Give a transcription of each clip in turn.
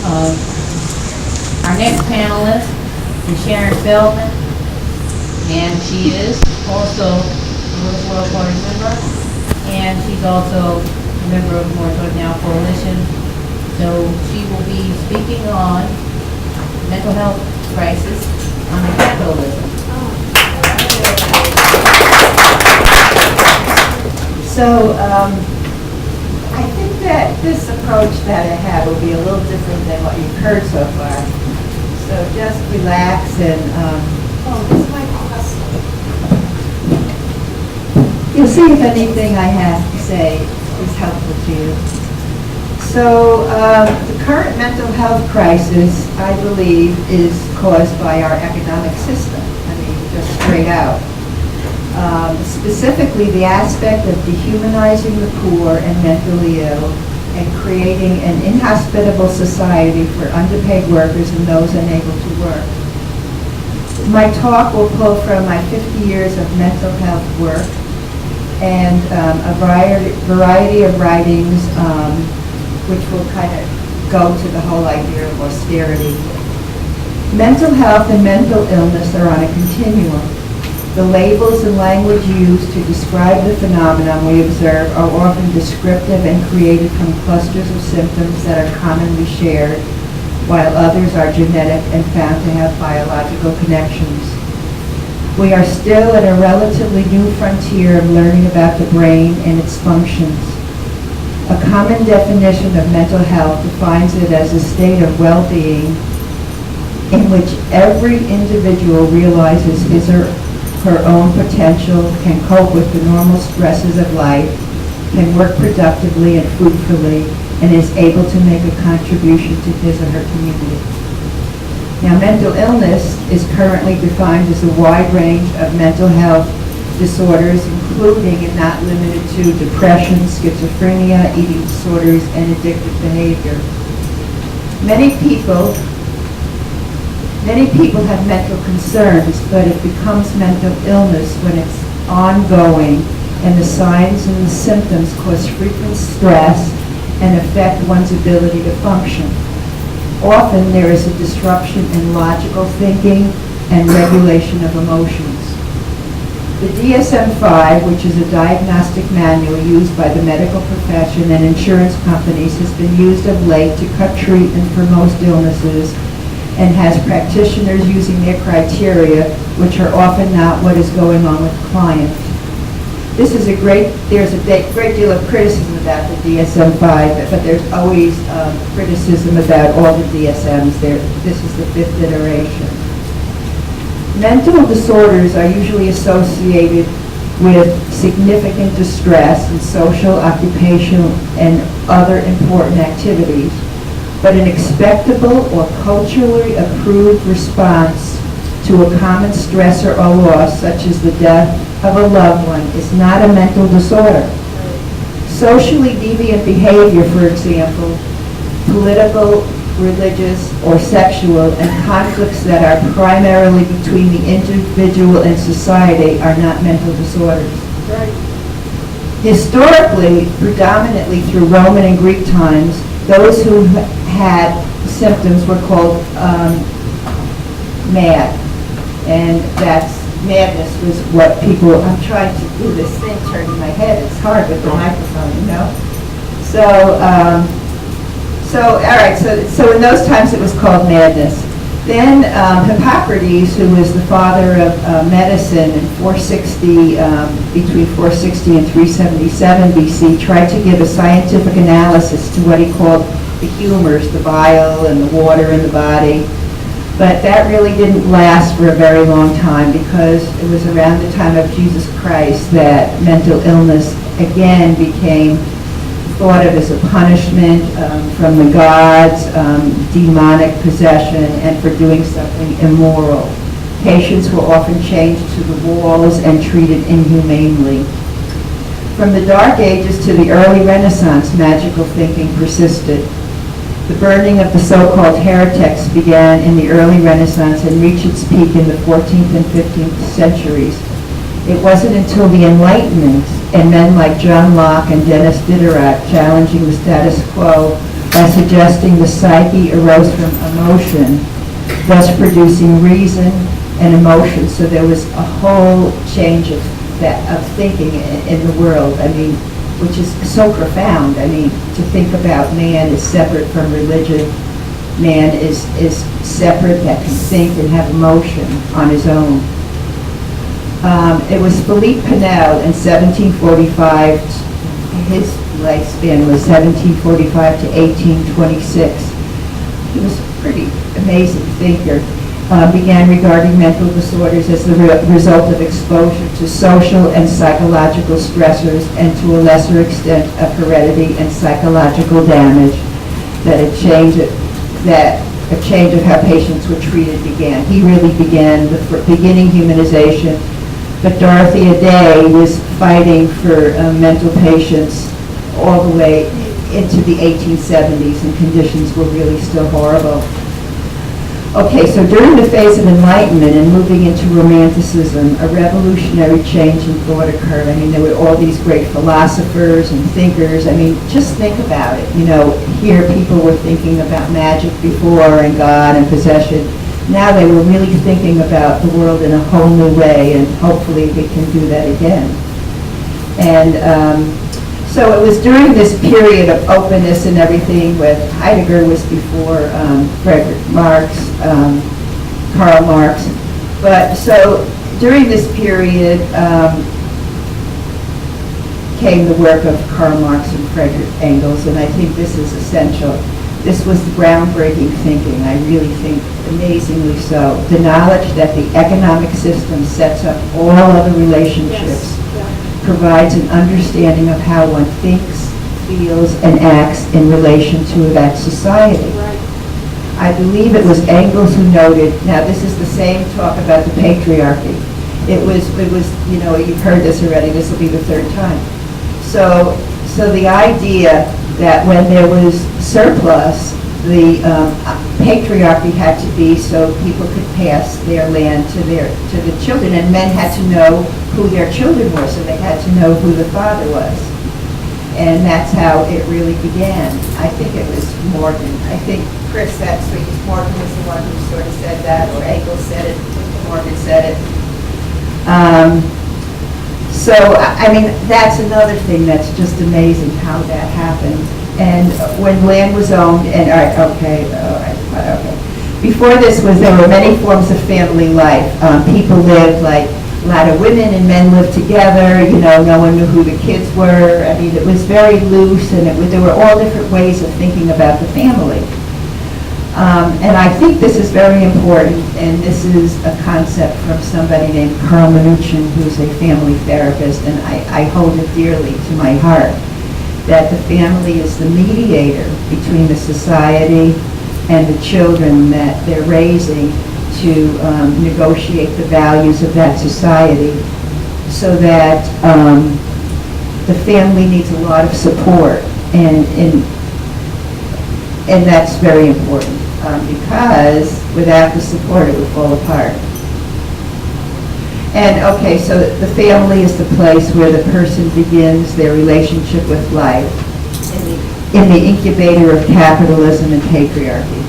Our next panelist is Sharon Feldman, and she is also a Lewis World Party member, and she's also a member of the Moratorium Now Coalition. So she will be speaking on mental health crisis under capitalism. So I think that this approach that I have will be a little different than what you've heard so far. So just relax and this might you'll see if anything I have to say is helpful to you. So the current mental health crisis, I believe, is caused by our economic system. I mean, just straight out. Specifically, the aspect of dehumanizing the poor and mentally ill and creating an inhospitable society for underpaid workers and those unable to work. My talk will pull from my 50 years of mental health work and a variety of writings which will kind of go to the whole idea of austerity. Mental health and mental illness are on a continuum. The labels and language used to describe the phenomenon we observe are often descriptive and created from clusters of symptoms that are commonly shared, while others are genetic and found to have biological connections. We are still at a relatively new frontier of learning about the brain and its functions. A common definition of mental health defines it as a state of well-being in which every individual realizes his or her own potential, can cope with the normal stresses of life, can work productively and fruitfully, and is able to make a contribution to his or her community. Now, mental illness is currently defined as a wide range of mental health disorders, including and not limited to depression, schizophrenia, eating disorders, and addictive behavior. Many people have mental concerns, but it becomes mental illness when it's ongoing and the signs and the symptoms cause frequent stress and affect one's ability to function. Often there is a disruption in logical thinking and regulation of emotions. The DSM-5, which is a diagnostic manual used by the medical profession and insurance companies, has been used of late to cut treatment for most illnesses and has practitioners using their criteria, which are often not what is going on with the client. There's a great deal of criticism about the DSM-5, but there's always criticism about all the DSMs. This is the 5th iteration. Mental disorders are usually associated with significant distress in social, occupational, and other important activities, but an expectable or culturally approved response to a common stressor or loss, such as the death of a loved one, is not a mental disorder. Socially deviant behavior, for example, political, religious, or sexual, and conflicts that are primarily between the individual and society are not mental disorders. Right. Historically, predominantly through Roman and Greek times, those who had symptoms were called mad, and madness was what people, I'm trying to do this thing, turning my head, it's hard with the microphone, you know? So in those times it was called madness. Then Hippocrates, who was the father of medicine in 460, between 460 and 377 BC, tried to give a scientific analysis to what he called the humors, the bile and the water in the body. But that really didn't last for a very long time, because it was around the time of Jesus Christ that mental illness again became thought of as a punishment from the gods, demonic possession, and for doing something immoral. Patients were often chained to the walls and treated inhumanely. From the Dark Ages to the early Renaissance, magical thinking persisted. The burning of the so-called heretics began in the early Renaissance and reached its peak in the 14th and 15th centuries. It wasn't until the Enlightenment and men like John Locke and Denis Diderot challenging the status quo by suggesting the psyche arose from emotion, thus producing reason and emotion. So there was a whole change of thinking in the world. I mean, which is so profound. I mean, to think about man is separate from religion. Man is separate, that can think and have emotion on his own. It was Philippe Pinel in 1745. His lifespan was 1745 to 1826. He was a pretty amazing thinker. Began regarding mental disorders as the result of exposure to social and psychological stressors, and to a lesser extent of heredity and psychological damage. That a change of how patients were treated began. He really began the beginning humanization. But Dorothea Day was fighting for mental patients all the way into the 1870s, and conditions were really still horrible. Okay, so during the phase of Enlightenment and moving into Romanticism, a revolutionary change in thought occurred. I mean, there were all these great philosophers and thinkers. I mean, just think about it. You know, here people were thinking about magic before and God and possession. Now they were really thinking about the world in a whole new way, and hopefully we can do that again. And so it was during this period of openness and everything, with Heidegger was before Frederick Marx, Karl Marx. But so during this period came the work of Karl Marx and Friedrich Engels, and I think this is essential. This was the groundbreaking thinking, I really think amazingly so. The knowledge that the economic system sets up all other relationships, provides an understanding of how one thinks, feels, and acts in relation to that society. Right. I believe it was Engels who noted, now this is the same talk about the patriarchy. It was, you know, you've heard this already, this will be the third time. So the idea that when there was surplus, the patriarchy had to be so people could pass their land to the children, and men had to know who their children were, so they had to know who the father was. And that's how it really began. I think it was Morgan. I think, Chris, Morgan was the one who sort of said that, or Engels said it, Morgan said it. So, I mean, that's another thing that's just amazing how that happened. And when land was owned, and okay. Before this there were many forms of family life. People lived like a lot of women and men lived together. You know, no one knew who the kids were. I mean, it was very loose, and there were all different ways of thinking about the family. And I think this is very important, and this is a concept from somebody named Carl Minuchin, who's a family therapist, and I hold it dearly to my heart, that the family is the mediator between the society and the children that they're raising to negotiate the values of that society, so that the family needs a lot of support, and that's very important, because without the support it would fall apart. And okay, so the family is the place where the person begins their relationship with life in the incubator of capitalism and patriarchy.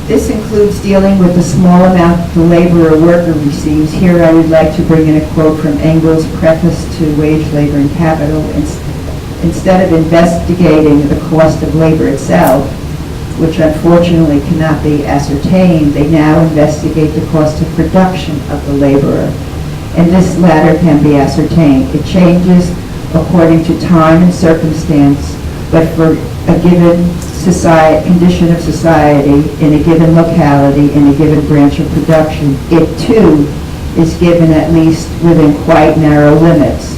This includes dealing with the small amount the laborer worker receives. Here I would like to bring in a quote from Engels' preface to Wage, Labor, and Capital. Instead of investigating the cost of labor itself, which unfortunately cannot be ascertained, they now investigate the cost of production of the laborer. And this latter can be ascertained. It changes according to time and circumstance, but for a given condition of society, in a given locality, in a given branch of production, it too is given at least within quite narrow limits.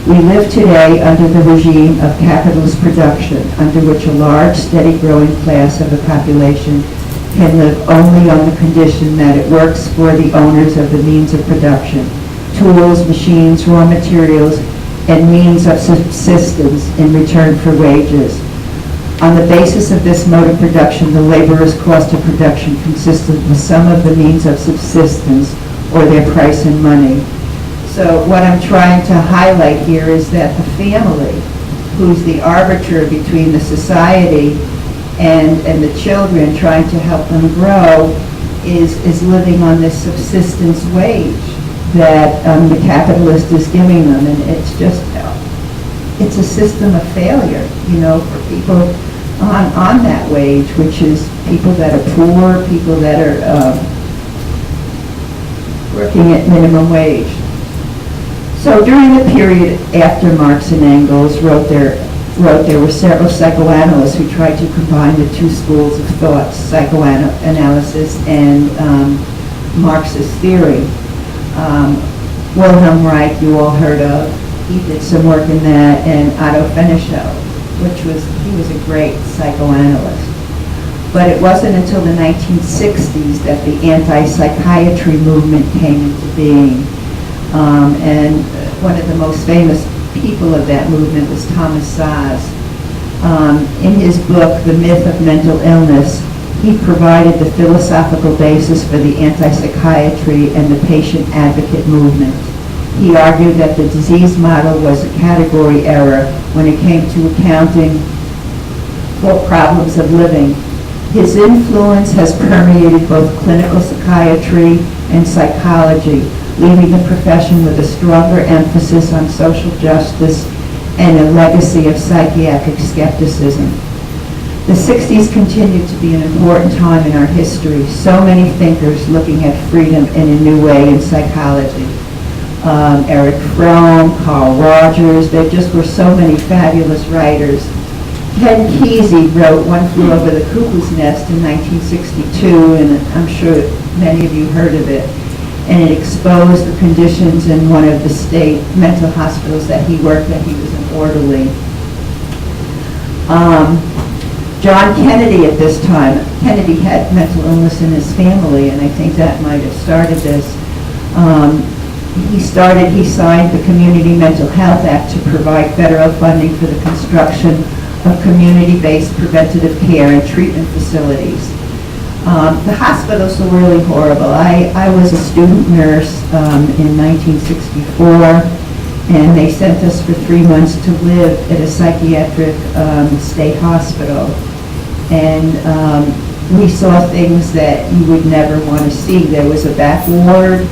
We live today under the regime of capitalist production, under which a large, steady growing class of the population can live only on the condition that it works for the owners of the means of production, tools, machines, raw materials, and means of subsistence in return for wages. On the basis of this mode of production, the laborer's cost of production consists of the sum of the means of subsistence, or their price in money. So what I'm trying to highlight here is that the family, who's the arbiter between the society and the children, trying to help them grow, is living on this subsistence wage that the capitalist is giving them, and it's just, it's a system of failure, for people on that wage, which is people that are poor, people that are working at minimum wage. So during the period after Marx and Engels there were several psychoanalysts who tried to combine the two schools of thought, psychoanalysis and Marxist theory. Wilhelm Reich, you all heard of, he did some work in that, and Otto Fenichel, he was a great psychoanalyst. But it wasn't until the 1960s that the anti-psychiatry movement came into being. And one of the most famous people of that movement was Thomas Szasz. In his book, The Myth of Mental Illness, he provided the philosophical basis for the anti-psychiatry and the patient advocate movement. He argued that the disease model was a category error when it came to accounting for problems of living. His influence has permeated both clinical psychiatry and psychology, leaving the profession with a stronger emphasis on social justice and a legacy of psychiatric skepticism. The 60s continued to be an important time in our history. So many thinkers looking at freedom in a new way in psychology. Eric Fromm, Carl Rogers, there just were so many fabulous writers. Ken Kesey wrote One Flew Over the Cuckoo's Nest in 1962, and I'm sure many of you heard of it. And it exposed the conditions in one of the state mental hospitals that he worked at. He was an orderly. John Kennedy at this time, Kennedy had mental illness in his family, and I think that might have started this. He signed the Community Mental Health Act to provide federal funding for the construction of community-based preventative care and treatment facilities. The hospitals were really horrible. I was a student nurse in 1964, and they sent us for 3 months to live at a psychiatric state hospital. And we saw things that you would never want to see. There was a back ward.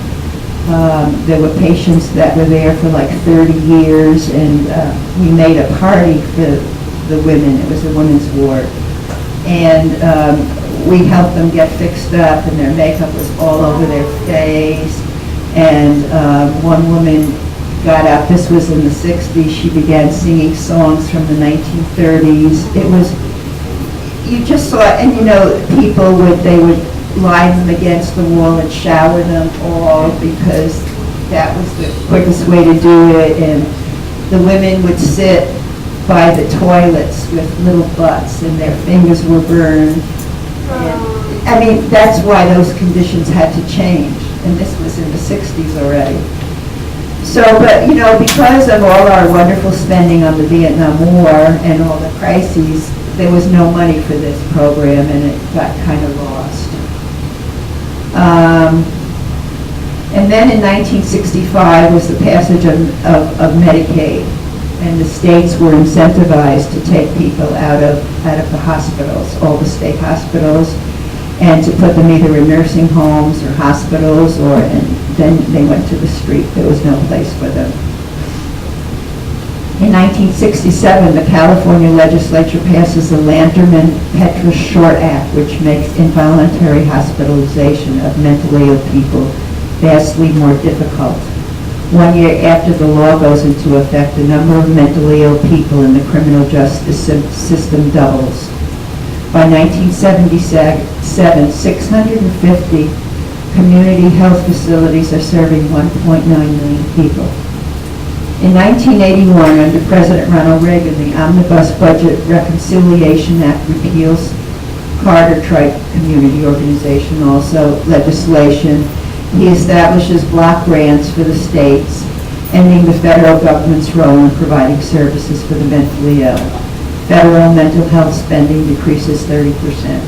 There were patients that were there for like 30 years, and we made a party for the women. It was a women's ward. And we helped them get fixed up, and their makeup was all over their face. And one woman got up, this was in the 60s, she began singing songs from the 1930s. It was, you just saw, and people they would line them against the wall and shower them all because that was the quickest way to do it. And the women would sit by the toilets with little butts, and their fingers were burned. And, I mean, that's why those conditions had to change, and this was in the 60s already. So, but because of all our wonderful spending on the Vietnam War and all the crises, there was no money for this program, and it got kind of lost. And then in 1965 was the passage of Medicaid, and the states were incentivized to take people out of the hospitals, all the state hospitals, and to put them either in nursing homes or hospitals, and then they went to the street. There was no place for them. In 1967, the California legislature passes the Lanterman-Petrus-Short Act, which makes involuntary hospitalization of mentally ill people vastly more difficult. 1 year after the law goes into effect, the number of mentally ill people in the criminal justice system doubles. By 1977, 650 community health facilities are serving 1.9 million people. In 1981, under President Ronald Reagan, the Omnibus Budget Reconciliation Act repeals Carter-type community organization, also legislation. He establishes block grants for the states, ending the federal government's role in providing services for the mentally ill. Federal mental health spending decreases 30%.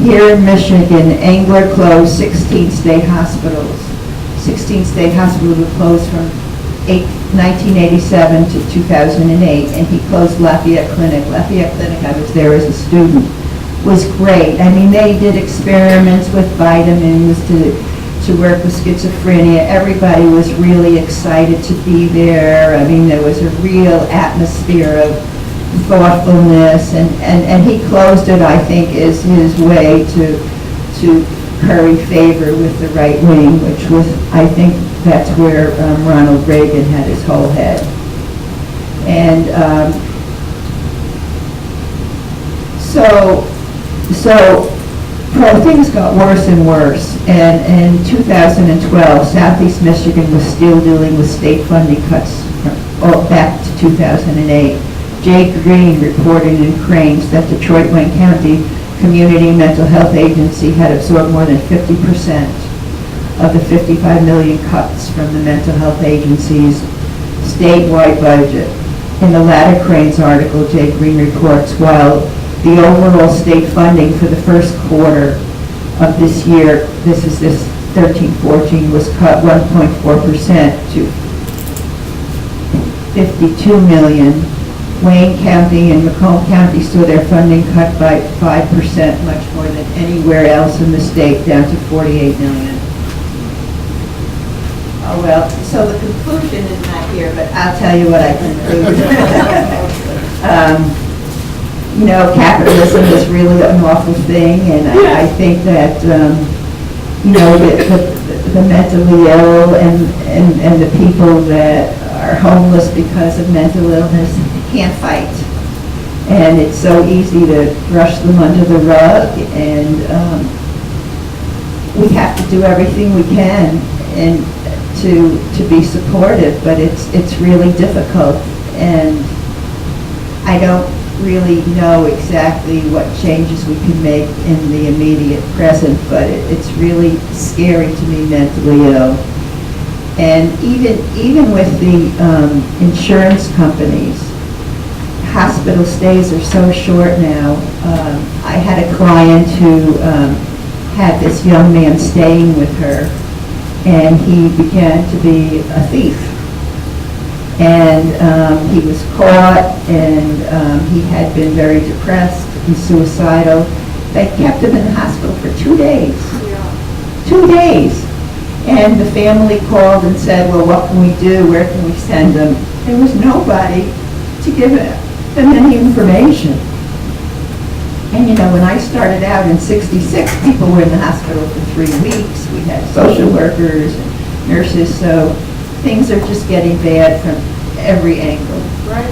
Here in Michigan, Engler closed 16 state hospitals. 16 state hospitals were closed from 1987 to 2008, and he closed Lafayette Clinic. Lafayette Clinic, I was there as a student, was great. I mean, they did experiments with vitamins to work with schizophrenia. Everybody was really excited to be there. I mean, there was a real atmosphere of thoughtfulness, and he closed it, I think, is his way to curry favor with the right wing, which was, I think that's where Ronald Reagan had his whole head. And so well, things got worse and worse, and in 2012, Southeast Michigan was still dealing with state funding cuts back to 2008. Jay Green reported in Cranes that Detroit-Wayne County Community Mental Health Agency had absorbed more than 50% of the $55 million cuts from the mental health agency's statewide budget. In the latter Cranes article, Jay Green reports, while the overall state funding for the first quarter of this year, this 13-14, was cut 1.4% to $52 million. Wayne County and Macomb County saw their funding cut by 5%, much more than anywhere else in the state, down to $48 million. Oh, well, so the conclusion is not here, but I'll tell you what I conclude. You know, capitalism is really an awful thing, and I think that, you know, the mentally ill and the people that are homeless because of mental illness can't fight. And it's so easy to brush them under the rug, and we have to do everything we can and to be supportive, but it's really difficult, and I don't really know exactly what changes we can make in the immediate present, but it's really scary to me, mentally ill. And even with the insurance companies, hospital stays are so short now. I had a client who had this young man staying with her, and he began to be a thief. And he was caught, and he had been very depressed and suicidal. They kept him in the hospital for 2 days. 2 days. And the family called and said, well, what can we do? Where can we send him? There was nobody to give them any information. And you know, when I started out in '66, people were in the hospital for 3 weeks. We had social workers and nurses, so things are just getting bad from every angle. Right.